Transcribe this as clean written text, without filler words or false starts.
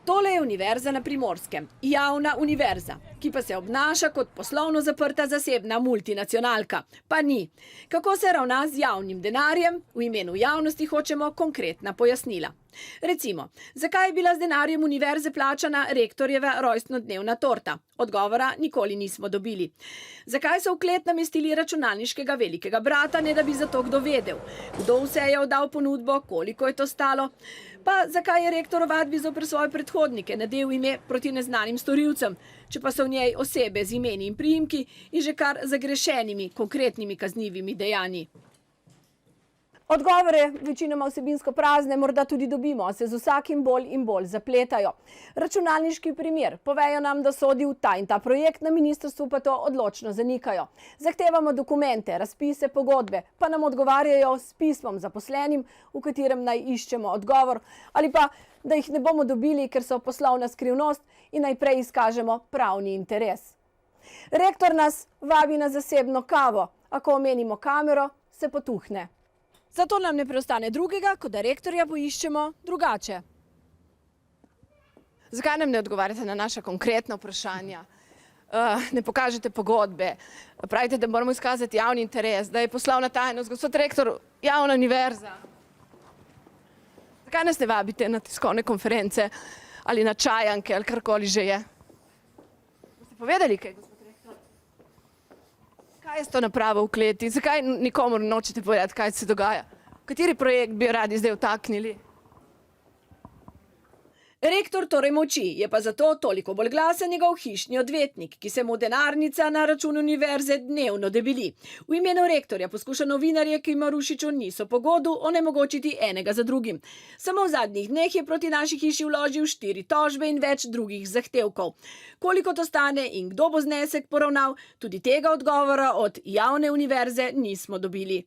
Tole je univerza na Primorskem, javna univerza, ki pa se obnaša kot poslovno zaprta zasebna multinacionalka. Pa ni. Kako se ravna z javnim denarjem? V imenu javnosti hočemo konkretna pojasnila. Recimo, zakaj je bila z denarjem univerze plačana rektorjeva rojstnodnevna torta? Odgovora nikoli nismo dobili. Zakaj so v klet namestili računalniškega velikega brata, ne da bi za to kdo vedel? Kdo vse je oddal ponudbo, koliko je to stalo? Pa zakaj je rektor ovadbi zoper svoje predhodnike nadel ime proti neznanim storilcem, če pa so v njej osebe z imeni in priimki in že kar zagrešenimi, konkretnimi kaznivimi dejanji? Odgovore, večinoma vsebinsko prazne, morda tudi dobimo, se z vsakim bolj in bolj zapletajo. Računalniški primer, povejo nam, da sodi v ta in ta projekt, na ministrstvu pa to odločno zanikajo. Zahtevamo dokumente, razpise, pogodbe, pa nam odgovarjajo s pismom zaposlenim, v katerem naj iščemo odgovor, ali pa, da jih ne bomo dobili, ker so poslovna skrivnost in najprej izkažemo pravni interes. Rektor nas vabi na zasebno kavo, a ko omenimo kamero, se potuhne. Zato nam ne preostane drugega, kot da rektorja poiščemo drugače. Zakaj nam ne odgovarjate na naša konkretna vprašanja? Ne pokažete pogodbe, pravite, da moramo izkazati javni interes, da je poslovna tajnost, gospod rektor, javna univerza. Zakaj nas ne vabite na tiskovne konference ali na čajanke ali karkoli že je? Boste povedali kaj, gospod rektor? Kaj je s to napravo v kleti? Zakaj nikomur nočete povedati, kaj se dogaja? Kateri projekt bi radi zdaj vtaknili? Rektor torej moči, je pa zato toliko bolj glasen njegov hišni odvetnik, ki se mu denarnica na račun univerze dnevno debeli. V imenu rektorja poskuša novinarje, ki Marušiču niso po godu, onemogočiti enega za drugim. Samo v zadnjih dneh je proti naši hiši vložil 4 tožbe in več drugih zahtevkov. Koliko to stane in kdo bo znesek poravnal, tudi tega odgovora od javne univerze nismo dobili.